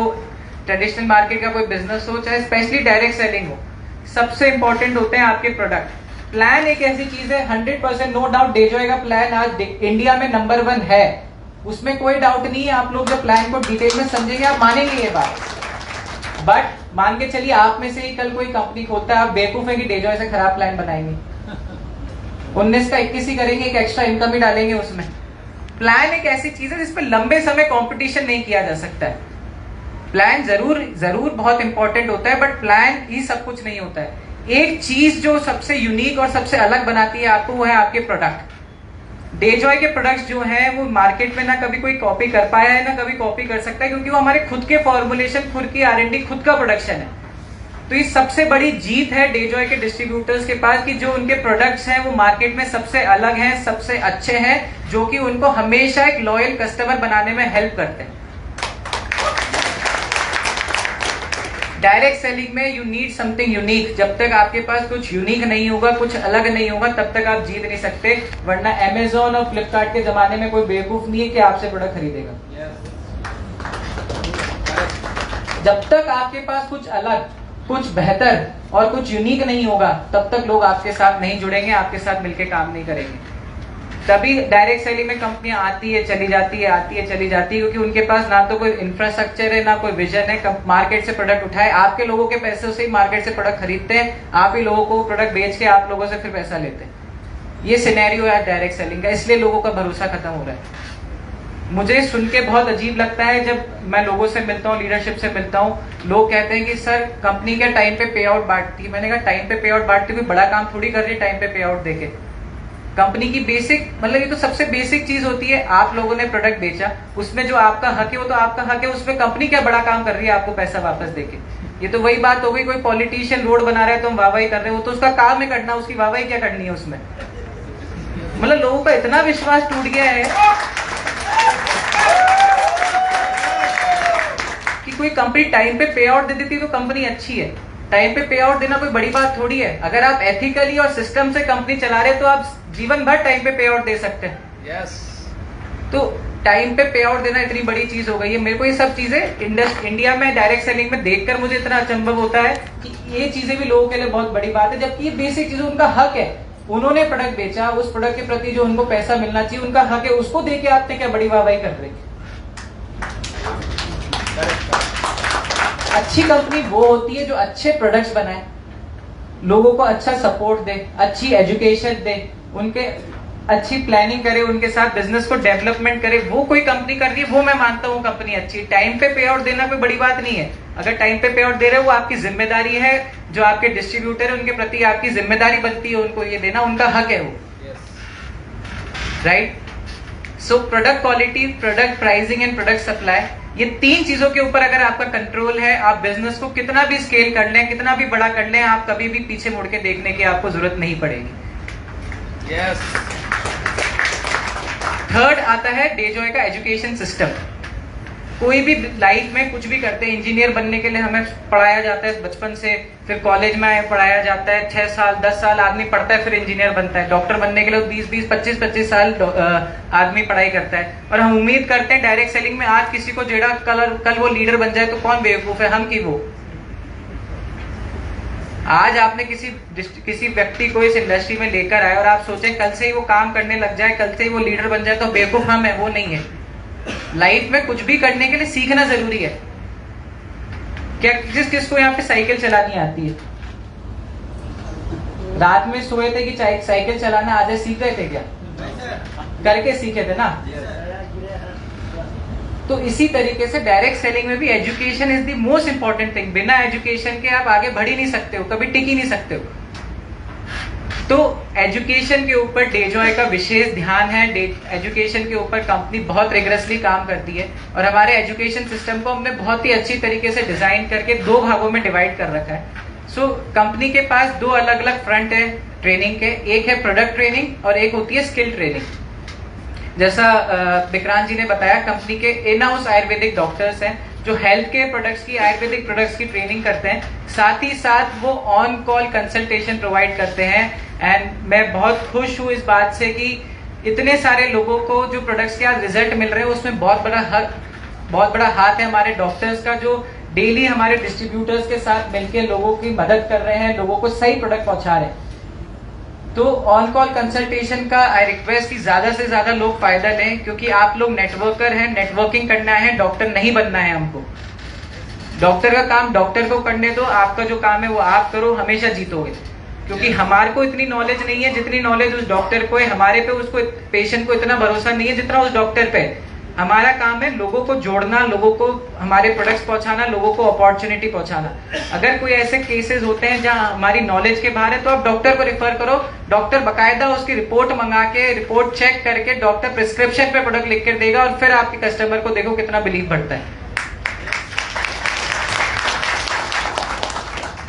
ट्रेडिशनल मार्केट का कोई बिजनेस हो, चाहे स्पेशली डायरेक्ट सेलिंग हो, सबसे इंपॉर्टेंट होते हैं आपके प्रोडक्ट। प्लान एक ऐसी चीज है, 100% नो डाउट डेजॉय का प्लान आज इंडिया में नंबर 1 है, उसमें कोई डाउट नहीं है। आप लोग जब प्लान को डिटेल में समझेंगे आप मानेंगे ये बात। बट मान के चलिए आप में से ही कल कोई कंपनी खोलता है, आप बेवकूफ है कि डेजॉय से खराब प्लान बनाएंगे, 19 का 21 ही करेंगे, एक एक्स्ट्रा इनकम ही डालेंगे उसमें। प्लान एक ऐसी चीज है जिसपे लंबे समय कंपटीशन नहीं किया जा सकता है। प्लान जरूर बहुत इंपॉर्टेंट होता है, बट प्लान ही सब कुछ नहीं होता है। एक चीज जो सबसे यूनिक और सबसे अलग बनाती है आपको, वो है आपके प्रोडक्ट। डेजॉय के प्रोडक्ट्स जो हैं वो मार्केट में ना कभी कोई कॉपी कर पाया है, ना कभी कॉपी कर सकता है, क्योंकि वो हमारे खुद के फॉर्मुलेशन, खुद की R&D, खुद का प्रोडक्शन है। तो ये सबसे बड़ी जीत है डेजॉय के डिस्ट्रीब्यूटर्स के पास कि जो उनके प्रोडक्ट्स हैं वो मार्केट में सबसे अलग हैं, सबसे अच्छे हैं, जो कि उनको हमेशा एक लॉयल कस्टमर बनाने में हेल्प करते हैं। डायरेक्ट सेलिंग में यू नीड समथिंग यूनिक। जब तक आपके पास कुछ यूनिक नहीं होगा, कुछ अलग नहीं होगा, तब तक आप जीत नहीं सकते। वरना अमेजोन और फ्लिपकार्ट के जमाने में कोई बेवकूफ नहीं है कि आपसे प्रोडक्ट खरीदेगा। जब तक आपके पास कुछ अलग, कुछ बेहतर और कुछ यूनिक नहीं होगा, तब तक लोग आपके साथ नहीं जुड़ेंगे, आपके साथ मिलकर काम नहीं करेंगे। तभी डायरेक्ट सेलिंग में कंपनियां आती है चली जाती है, आती है चली जाती है, क्योंकि उनके पास ना तो कोई इंफ्रास्ट्रक्चर है, ना कोई विजन है। मार्केट से प्रोडक्ट उठाए, आपके लोगों के पैसे से ही मार्केट से प्रोडक्ट खरीदते हैं, आप ही लोगों को प्रोडक्ट बेच के आप लोगों से फिर पैसा लेते हैं। ये सिनेरियो है डायरेक्ट सेलिंग का, इसलिए लोगों का भरोसा खत्म हो रहा है। मुझे सुन के बहुत अजीब लगता है जब मैं लोगों से मिलता हूँ, लीडरशिप से मिलता हूँ, लोग कहते हैं कि सर कंपनी क्या टाइम पे पे आउट बांटती है। मैंने कहा टाइम पे पे आउट बांटती, कोई बड़ा काम थोड़ी कर रही है टाइम पे पे आउट देके। कंपनी की बेसिक, मतलब ये तो सबसे बेसिक चीज होती है। आप लोगों ने प्रोडक्ट बेचा, उसमें जो आपका हक है वो तो आपका हक है, उसमें कंपनी क्या बड़ा काम कर रही है आपको पैसा वापस देके। ये तो वही बात हो गई, कोई पॉलिटिशियन रोड बना रहा है तो हम वाहवाही कर रहे हो, तो उसका काम है करना, उसकी वाहवाही क्या करनी है उसमें। मतलब लोगों का इतना विश्वास टूट गया है कि कोई कंपनी टाइम पे आउट दे देती तो कंपनी अच्छी है। टाइम पे आउट देना कोई बड़ी बात थोड़ी है। अगर आप एथिकली और सिस्टम से कंपनी चला रहे तो आप जीवन भर टाइम पे आउट दे सकते हैं। यस। तो टाइम पे आउट देना इतनी बड़ी चीज हो गई है। मेरे को ये सब चीजें इंडिया में डायरेक्ट सेलिंग में देखकर मुझे इतना अचंभव होता है कि ये चीजें भी लोगों के लिए बहुत बड़ी बात है, जबकि ये बेसिक चीजें उनका हक है। उन्होंने प्रोडक्ट बेचा, उस प्रोडक्ट के प्रति जो उनको पैसा मिलना चाहिए उनका हक है, उसको देके आपने क्या बड़ी वाहवाही कर रहे। अच्छी कंपनी वो होती है जो अच्छे प्रोडक्ट्स बनाए, लोगों को अच्छा सपोर्ट दे, अच्छी एजुकेशन दे, उनके अच्छी प्लानिंग करे, उनके साथ बिजनेस को डेवलपमेंट करे। वो कोई कंपनी कर रही है, वो मैं मानता हूँ कंपनी अच्छी। टाइम पे आउट देना कोई बड़ी बात नहीं है। अगर टाइम पे आउट दे रहे हो वो आपकी जिम्मेदारी है, जो आपके डिस्ट्रीब्यूटर है उनके प्रति आपकी जिम्मेदारी बनती है उनको ये देना, उनका हक है वो। Right. So product quality, product pricing and product supply, ये तीन चीजों के ऊपर अगर आपका कंट्रोल है, आप बिजनेस को कितना भी स्केल कर लें, कितना भी बड़ा कर लें, आप कभी भी पीछे मुड़ के देखने की आपको जरूरत नहीं पड़ेगी। यस। थर्ड आता है डेजॉय का एजुकेशन सिस्टम। कोई भी लाइफ में कुछ भी करते हैं, इंजीनियर बनने के लिए हमें पढ़ाया जाता है बचपन से, फिर कॉलेज में पढ़ाया जाता है 6 साल 10 साल आदमी पढ़ता है, फिर इंजीनियर बनता है। डॉक्टर बनने के लिए 20-20 25-25 साल आदमी पढ़ाई करता है। और हम उम्मीद करते हैं डायरेक्ट सेलिंग में आज किसी को जेड़ा कल वो लीडर बन जाए, तो कौन बेवकूफ है, हम की वो। आज आपने किसी व्यक्ति को इस इंडस्ट्री में लेकर आए और आप सोचें कल से ही वो काम करने लग जाए, कल से ही वो लीडर बन जाए, तो बेवकूफ हम है, वो नहीं है। लाइफ में कुछ भी करने के लिए सीखना जरूरी है। क्या किसको यहाँ पे साइकिल चलानी आती है? रात में सोए थे कि साइकिल चलाना आज सीख रहे थे क्या? करके सीखे थे ना। तो इसी तरीके से डायरेक्ट सेलिंग में भी education is the most important thing. बिना एजुकेशन के आप आगे बढ़ ही नहीं सकते हो, कभी टिक ही नहीं सकते हो। तो एजुकेशन के ऊपर डेजॉय का विशेष ध्यान है। एजुकेशन के ऊपर कंपनी बहुत रिगरसली काम करती है और हमारे एजुकेशन सिस्टम को हमने बहुत ही अच्छी तरीके से डिजाइन करके 2 भागों में डिवाइड कर रखा है। सो कंपनी के पास 2 अलग अलग फ्रंट है ट्रेनिंग के, एक है प्रोडक्ट ट्रेनिंग और एक होती है स्किल ट्रेनिंग। जैसा विक्रांत जी ने बताया, कंपनी के इन हाउस आयुर्वेदिक डॉक्टर्स हैं जो हेल्थ केयर प्रोडक्ट्स की, आयुर्वेदिक प्रोडक्ट्स की ट्रेनिंग करते हैं, साथ ही साथ वो ऑन कॉल कंसल्टेशन प्रोवाइड करते हैं। एंड मैं बहुत खुश हूँ इस बात से कि इतने सारे लोगों को जो प्रोडक्ट्स के आज रिजल्ट मिल रहे हैं उसमें बहुत बड़ा हाथ है हमारे डॉक्टर्स का, जो डेली हमारे डिस्ट्रीब्यूटर्स के साथ मिलकर लोगों की मदद कर रहे हैं, लोगों को सही प्रोडक्ट पहुंचा रहे हैं। तो ऑन कॉल कंसल्टेशन का आई रिक्वेस्ट कि ज्यादा से ज्यादा लोग फायदा लें, क्योंकि आप लोग नेटवर्कर हैं, नेटवर्किंग करना है, डॉक्टर नहीं बनना है हमको। डॉक्टर का काम डॉक्टर को करने दो, आपका जो काम है वो आप करो, हमेशा जीतोगे। क्योंकि हमारे को इतनी नॉलेज नहीं है जितनी नॉलेज उस डॉक्टर को है, हमारे पे उसको पेशेंट को इतना भरोसा नहीं है जितना उस डॉक्टर पे। हमारा काम है लोगों को जोड़ना, लोगों को हमारे प्रोडक्ट्स पहुंचाना, लोगों को अपॉर्चुनिटी पहुंचाना। अगर कोई ऐसे केसेस होते हैं जहां हमारी नॉलेज के बाहर है तो आप डॉक्टर को रेफर करो। डॉक्टर बकायदा उसकी रिपोर्ट मंगा के, रिपोर्ट चेक करके डॉक्टर प्रिस्क्रिप्शन पे प्रोडक्ट लिख कर देगा और फिर आपके कस्टमर को देखो कितना बिलीव बढ़ता है।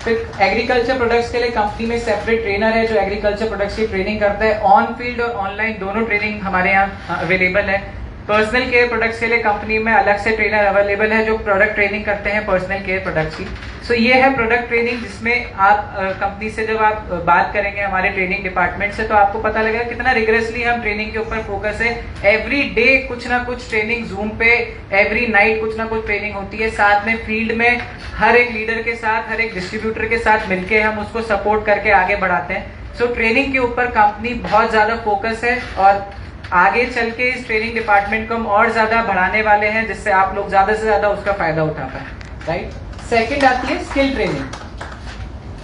फिर एग्रीकल्चर प्रोडक्ट्स के लिए कंपनी में सेपरेट ट्रेनर है जो एग्रीकल्चर प्रोडक्ट्स की ट्रेनिंग करता है। ऑन फील्ड और ऑनलाइन दोनों ट्रेनिंग हमारे यहाँ अवेलेबल है। पर्सनल केयर प्रोडक्ट्स के लिए कंपनी में अलग से ट्रेनर अवेलेबल है जो प्रोडक्ट ट्रेनिंग करते हैं पर्सनल केयर प्रोडक्ट्स की। सो ये है प्रोडक्ट ट्रेनिंग, जिसमें आप कंपनी से जब आप बात करेंगे हमारे ट्रेनिंग डिपार्टमेंट से, तो आपको पता लगेगा कितना रिगरसली हम ट्रेनिंग के ऊपर फोकस है। एवरी डे कुछ ना कुछ ट्रेनिंग जूम पे, एवरी नाइट कुछ ना कुछ ट्रेनिंग होती है। साथ में फील्ड में हर एक लीडर के साथ, हर एक डिस्ट्रीब्यूटर के साथ मिलकर हम उसको सपोर्ट करके आगे बढ़ाते हैं। सो ट्रेनिंग के ऊपर कंपनी बहुत ज्यादा फोकस है और आगे चल के इस ट्रेनिंग डिपार्टमेंट को हम और ज्यादा बढ़ाने वाले हैं, जिससे आप लोग ज्यादा से ज्यादा उसका फायदा उठा पाए। राइट। सेकंड आती है स्किल ट्रेनिंग।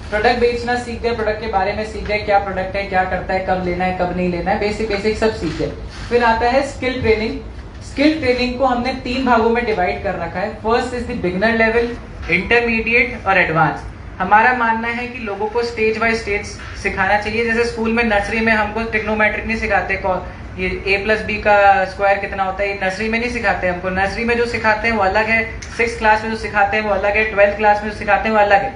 प्रोडक्ट बेचना सीख गए, प्रोडक्ट के बारे में सीख गए, क्या प्रोडक्ट है, क्या करता है, कब लेना है, कब नहीं लेना है, बेसिक सब सीख गए। फिर आता है स्किल ट्रेनिंग। स्किल ट्रेनिंग को हमने 3 भागों में डिवाइड कर रखा है। First is the beginner level, intermediate और एडवांस। हमारा मानना है कि लोगों को स्टेज बाय स्टेज सिखाना चाहिए। जैसे स्कूल में नर्सरी में हमको ट्रिग्नोमेट्रिक नहीं सिखाते, ये a+b का स्क्वायर कितना होता है, ये नर्सरी में नहीं सिखाते हमको। नर्सरी में जो सिखाते हैं वो अलग है, 6th क्लास में जो सिखाते हैं वो अलग है, 12th क्लास में जो सिखाते हैं वो अलग है।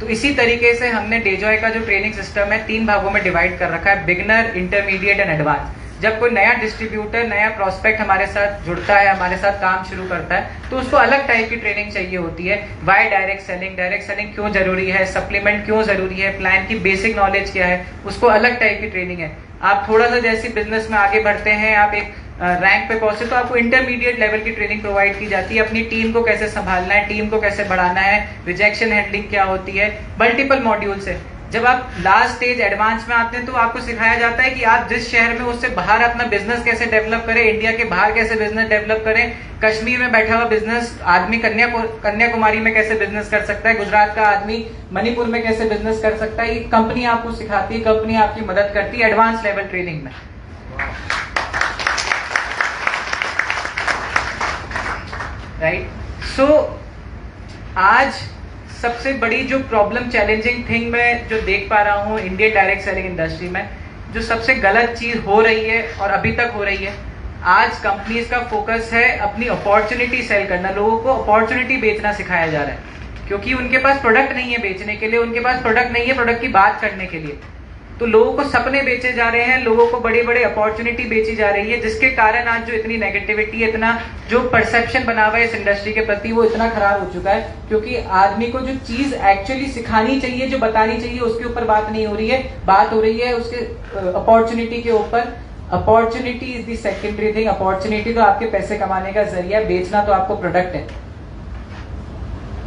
तो इसी तरीके से हमने डेजॉय का जो ट्रेनिंग सिस्टम है 3 भागों में डिवाइड कर रखा है, बिगिनर, इंटरमीडिएट एंड एडवांस। जब कोई नया डिस्ट्रीब्यूटर, नया प्रोस्पेक्ट हमारे साथ जुड़ता है, हमारे साथ काम शुरू करता है, तो उसको अलग टाइप की ट्रेनिंग चाहिए होती है। वाई डायरेक्ट सेलिंग क्यों जरूरी है, सप्लीमेंट क्यों जरूरी है, प्लान की बेसिक नॉलेज क्या है, उसको अलग टाइप की ट्रेनिंग है। आप थोड़ा सा जैसे बिजनेस में आगे बढ़ते हैं, आप एक रैंक पे पहुंचे, तो आपको इंटरमीडिएट लेवल की ट्रेनिंग प्रोवाइड की जाती है। अपनी टीम को कैसे संभालना है, टीम को कैसे बढ़ाना है, रिजेक्शन हैंडलिंग क्या होती है, मल्टीपल मॉड्यूल से। जब आप लास्ट स्टेज एडवांस में आते हैं तो आपको सिखाया जाता है कि आप जिस शहर में उससे बाहर अपना बिजनेस कैसे डेवलप करें, इंडिया के बाहर कैसे बिजनेस डेवलप करें, कश्मीर में बैठा हुआ बिजनेस आदमी कन्याकुमारी में कैसे बिजनेस कर सकता है, गुजरात का आदमी मणिपुर में कैसे बिजनेस कर सकता है। ये कंपनी आपको सिखाती है, कंपनी आपकी मदद करती है एडवांस लेवल ट्रेनिंग में। राइट। सो आज सबसे बड़ी जो प्रॉब्लम, चैलेंजिंग थिंग मैं जो देख पा रहा हूँ इंडियन डायरेक्ट सेलिंग इंडस्ट्री में, जो सबसे गलत चीज हो रही है और अभी तक हो रही है, आज कंपनीज का फोकस है अपनी अपॉर्चुनिटी सेल करना। लोगों को अपॉर्चुनिटी बेचना सिखाया जा रहा है, क्योंकि उनके पास प्रोडक्ट नहीं है बेचने के लिए, उनके पास प्रोडक्ट नहीं है प्रोडक्ट की बात करने के लिए। तो लोगों को सपने बेचे जा रहे हैं, लोगों को बड़े बड़े अपॉर्चुनिटी बेची जा रही है, जिसके कारण आज जो इतनी नेगेटिविटी, इतना जो परसेप्शन बना हुआ है इस इंडस्ट्री के प्रति, वो इतना खराब हो चुका है। क्योंकि आदमी को जो चीज एक्चुअली सिखानी चाहिए, जो बतानी चाहिए, उसके ऊपर बात नहीं हो रही है, बात हो रही है उसके अपॉर्चुनिटी के ऊपर। Opportunity is the secondary thing. Opportunity तो आपके पैसे कमाने का जरिया, बेचना तो आपको प्रोडक्ट है।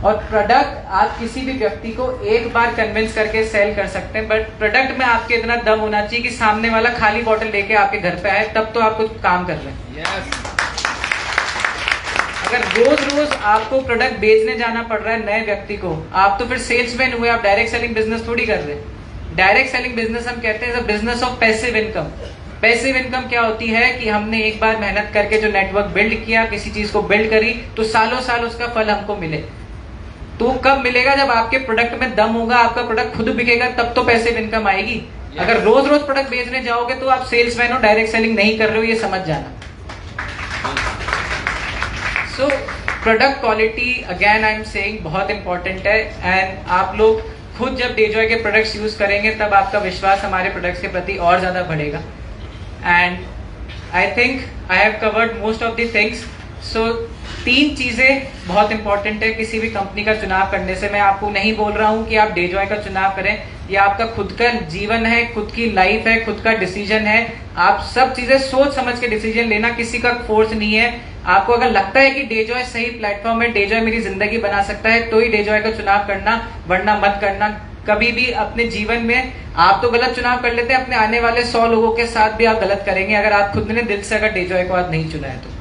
और प्रोडक्ट आप किसी भी व्यक्ति को एक बार कन्विंस करके सेल कर सकते हैं, बट प्रोडक्ट में आपके इतना दम होना चाहिए कि सामने वाला खाली बोतल लेके आपके घर पे आए, तब तो आप कुछ काम कर रहे हैं। yes. अगर रोज रोज आपको प्रोडक्ट बेचने जाना पड़ रहा है नए व्यक्ति को, आप तो फिर सेल्समैन हुए, आप डायरेक्ट सेलिंग बिजनेस थोड़ी कर रहे हैं। डायरेक्ट सेलिंग बिजनेस हम कहते हैं business of passive income. Passive income क्या होती है कि हमने एक बार मेहनत करके जो नेटवर्क बिल्ड किया, किसी चीज को बिल्ड करी, तो सालों साल उसका फल हमको मिले। तो कब मिलेगा? जब आपके प्रोडक्ट में दम होगा, आपका प्रोडक्ट खुद बिकेगा, तब तो पैसिव इनकम आएगी। अगर रोज रोज प्रोडक्ट बेचने जाओगे तो आप सेल्समैन हो, डायरेक्ट सेलिंग नहीं कर रहे हो, ये समझ जाना। So product quality again I am saying बहुत इंपॉर्टेंट है। एंड आप लोग खुद जब डेजॉय के प्रोडक्ट्स यूज करेंगे तब आपका विश्वास हमारे प्रोडक्ट्स के प्रति और ज्यादा बढ़ेगा। And I think I have covered most of the things. So 3 चीजें बहुत इंपॉर्टेंट है किसी भी कंपनी का चुनाव करने से। मैं आपको नहीं बोल रहा हूं कि आप डेजॉय का चुनाव करें, ये आपका खुद का जीवन है, खुद की लाइफ है, खुद का डिसीजन है। आप सब चीजें सोच समझ के डिसीजन लेना, किसी का फोर्स नहीं है। आपको अगर लगता है कि डेजॉय सही प्लेटफॉर्म है, डेजॉय मेरी जिंदगी बना सकता है, तो ही डेजॉय का चुनाव करना, वरना मत करना। कभी भी अपने जीवन में आप तो गलत चुनाव कर लेते हैं, अपने आने वाले 100 लोगों के साथ भी आप गलत करेंगे अगर आप खुद ने दिल से अगर डेजॉय को आज नहीं चुना है तो।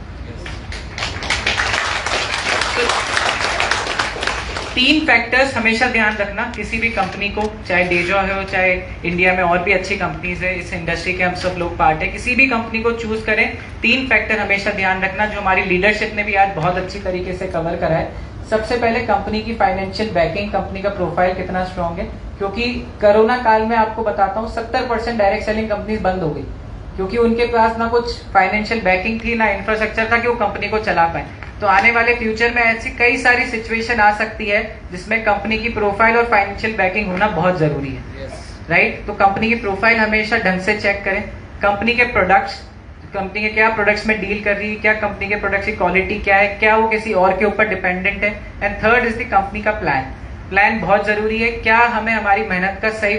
3 फैक्टर्स हमेशा ध्यान रखना किसी भी कंपनी को, चाहे डेजॉय हो, चाहे इंडिया में और भी अच्छी कंपनीज है, इस इंडस्ट्री के हम सब लोग पार्ट है। किसी भी कंपनी को चूज करें, 3 फैक्टर हमेशा ध्यान रखना, जो हमारी लीडरशिप ने भी आज बहुत अच्छी तरीके से कवर करा है। सबसे पहले कंपनी की फाइनेंशियल बैकिंग, कंपनी का प्रोफाइल कितना स्ट्रांग है। क्योंकि कोरोना काल में आपको बताता हूँ 70% डायरेक्ट सेलिंग कंपनीज बंद हो गई, क्योंकि उनके पास ना कुछ फाइनेंशियल बैकिंग थी, ना इंफ्रास्ट्रक्चर था कि वो कंपनी को चला पाए। तो आने वाले फ्यूचर में ऐसी कई सारी सिचुएशन आ सकती है जिसमें कंपनी की प्रोफाइल और फाइनेंशियल बैकिंग होना बहुत जरूरी है। राइट। तो कंपनी की प्रोफाइल हमेशा ढंग से चेक करें। कंपनी के प्रोडक्ट्स, कंपनी के क्या प्रोडक्ट्स में डील कर रही है, क्या कंपनी के प्रोडक्ट्स की क्वालिटी क्या है, क्या वो किसी और के ऊपर डिपेंडेंट है। And third is the company का प्लान बहुत जरूरी है। क्या हमें हमारी मेहनत का सही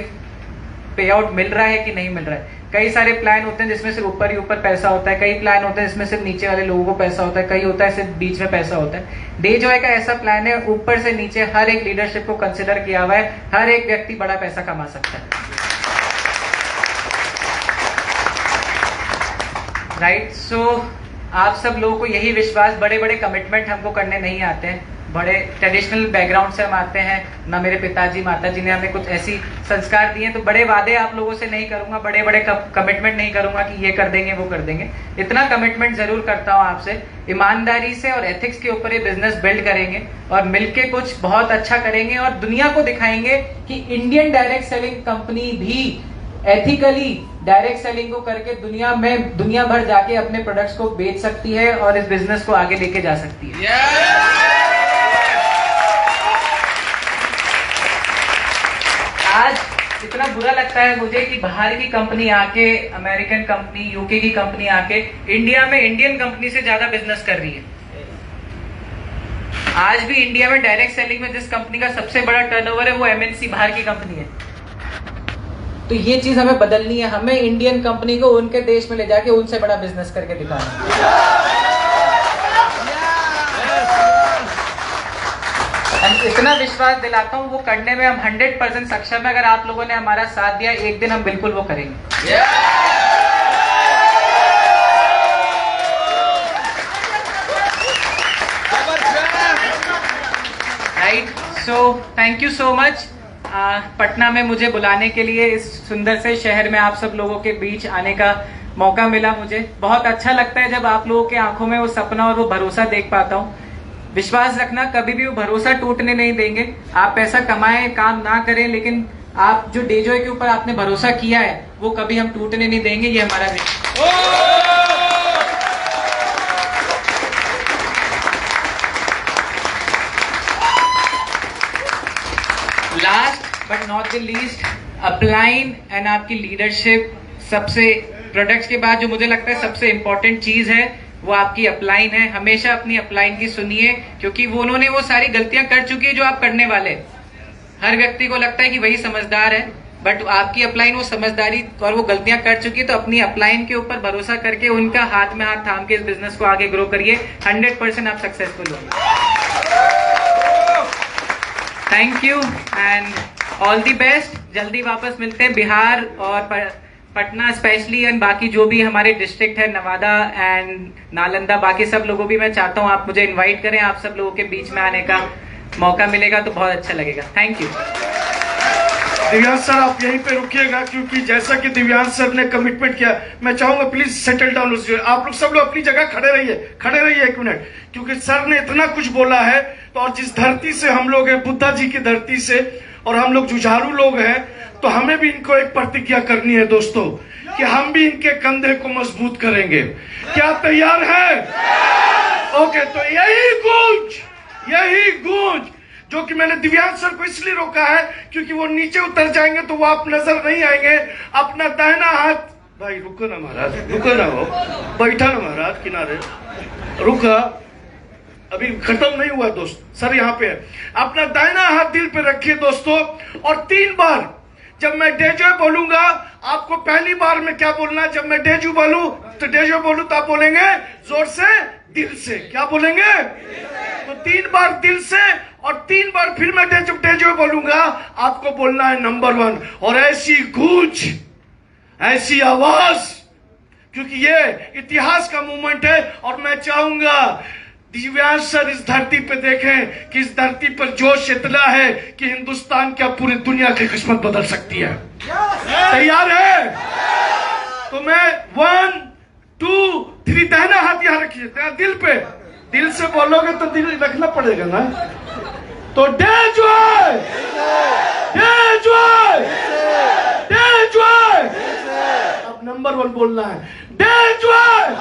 पे आउट मिल रहा है कि नहीं मिल रहा है। कई सारे प्लान होते हैं जिसमें सिर्फ ऊपर ही ऊपर पैसा होता है, कई प्लान होते हैं जिसमें सिर्फ नीचे वाले लोगों को पैसा होता है, कई होता है सिर्फ बीच में पैसा होता है। डेजॉय का ऐसा प्लान है, ऊपर से नीचे हर एक लीडरशिप को कंसिडर किया हुआ है, हर एक व्यक्ति बड़ा पैसा कमा सकता है। राइट, सो आप सब लोगों को यही विश्वास, बड़े बड़े कमिटमेंट हमको करने नहीं आते हैं, बड़े ट्रेडिशनल बैकग्राउंड से हम आते हैं ना, मेरे पिताजी माताजी ने हमें कुछ ऐसी संस्कार दिए, तो बड़े वादे आप लोगों से नहीं करूंगा, बड़े बड़े कमिटमेंट नहीं करूंगा कि ये कर देंगे वो कर देंगे। इतना कमिटमेंट जरूर करता हूं आपसे, ईमानदारी से और एथिक्स के ऊपर ये बिजनेस बिल्ड करेंगे और मिलके कुछ बहुत अच्छा करेंगे और दुनिया को दिखाएंगे कि इंडियन डायरेक्ट सेलिंग कंपनी भी एथिकली डायरेक्ट सेलिंग को करके दुनिया भर जाके अपने प्रोडक्ट्स को बेच सकती है और इस बिजनेस को आगे लेके जा सकती है। आज इतना बुरा लगता है मुझे कि बाहर की कंपनी आके, अमेरिकन कंपनी, यूके की कंपनी आके इंडिया में इंडियन कंपनी से ज्यादा बिजनेस कर रही है। आज भी इंडिया में डायरेक्ट सेलिंग में जिस कंपनी का सबसे बड़ा टर्नओवर है वो एमएनसी बाहर की कंपनी है। तो ये चीज हमें बदलनी है, हमें इंडियन कंपनी को उनके देश में ले जाके उनसे बड़ा बिजनेस करके दिखाना है। इतना विश्वास दिलाता हूँ वो करने में हम 100% सक्षम है। अगर आप लोगों ने हमारा साथ दिया, एक दिन हम बिल्कुल वो करेंगे। Right, so thank you so much Patna में मुझे बुलाने के लिए, इस सुंदर से शहर में आप सब लोगों के बीच आने का मौका मिला। मुझे बहुत अच्छा लगता है जब आप लोगों के आंखों में वो सपना और वो भरोसा देख पाता हूँ। विश्वास रखना, कभी भी वो भरोसा टूटने नहीं देंगे। आप पैसा कमाएं, काम ना करें, लेकिन आप जो डेजॉय के ऊपर आपने भरोसा किया है वो कभी हम टूटने नहीं देंगे। ये हमारा last but not the least, upline and आपकी लीडरशिप। सबसे प्रोडक्ट्स के बाद जो मुझे लगता है सबसे इंपॉर्टेंट चीज है वो आपकी अपलाइन है। हमेशा अपनी अपलाइन की सुनिए, क्योंकि वो उन्होंने वो सारी गलतियां कर चुकी है जो आप करने वाले। हर व्यक्ति को लगता है कि वही समझदार है, बट आपकी अपलाइन वो समझदारी और वो गलतियां कर चुकी है। तो अपनी अपलाइन के ऊपर भरोसा करके उनका हाथ में हाथ थाम के इस बिजनेस को आगे ग्रो करिए। 100% आप सक्सेसफुल होंगे। Thank you and all the best. जल्दी वापस मिलते हैं। बिहार और पटना स्पेशली एंड बाकी जो भी हमारे डिस्ट्रिक्ट है, नवादा एंड नालंदा, बाकी सब लोगों भी मैं चाहता हूँ आप मुझे इनवाइट करें। आप सब लोगों के बीच में आने का मौका मिलेगा तो बहुत अच्छा लगेगा। Thank you. दिव्यांश सर, आप यहीं पे रुकिएगा, क्योंकि जैसा कि दिव्यांश सर ने कमिटमेंट किया, मैं चाहूंगा प्लीज सेटल डाउन। आप लोग सब लोग अपनी जगह खड़े रहिए 1 मिनट, क्योंकि सर ने इतना कुछ बोला है। तो और जिस धरती से हम लोग हैं, बुद्धा जी की धरती से, और हम लोग जुझारू लोग हैं, तो हमें भी इनको एक प्रतिज्ञा करनी है दोस्तों, कि हम भी इनके कंधे को मजबूत करेंगे। क्या तैयार है? ओके, तो यही गूंज जो कि मैंने दिव्यांश सर को इसलिए रोका है क्योंकि वो नीचे उतर जाएंगे तो वो आप नजर नहीं आएंगे। अपना दाहिना हाथ, भाई रुको ना महाराज, रुको ना, हो बैठा ना महाराज किनारे, रुका, अभी खत्म नहीं हुआ दोस्त, सर यहाँ पे है। अपना दाहिना हाथ दिल पे रखिए दोस्तों, और 3 बार जब मैं डेजो बोलूंगा, आपको पहली बार में क्या बोलना है, जब मैं डेजो बोलूं तो आप बोलेंगे जोर से, दिल से। क्या बोलेंगे? तो 3 बार दिल से, और 3 बार फिर मैं डेजो बोलूंगा, आपको बोलना है नंबर 1। और ऐसी गूंज, ऐसी आवाज, क्योंकि ये इतिहास का मूवमेंट है। और मैं चाहूंगा दिव्यांश सर इस धरती पे देखें कि इस धरती पर जोश इतना है कि हिंदुस्तान क्या पूरी दुनिया की किस्मत बदल सकती है। तैयार है? तो मैं 1 2 3, दाहिना हाथ यहां रखिए, दिल पे, दिल से बोलोगे तो दिल रखना पड़ेगा ना। तो डेजॉय, अब नंबर 1 बोलना है, डेजॉय।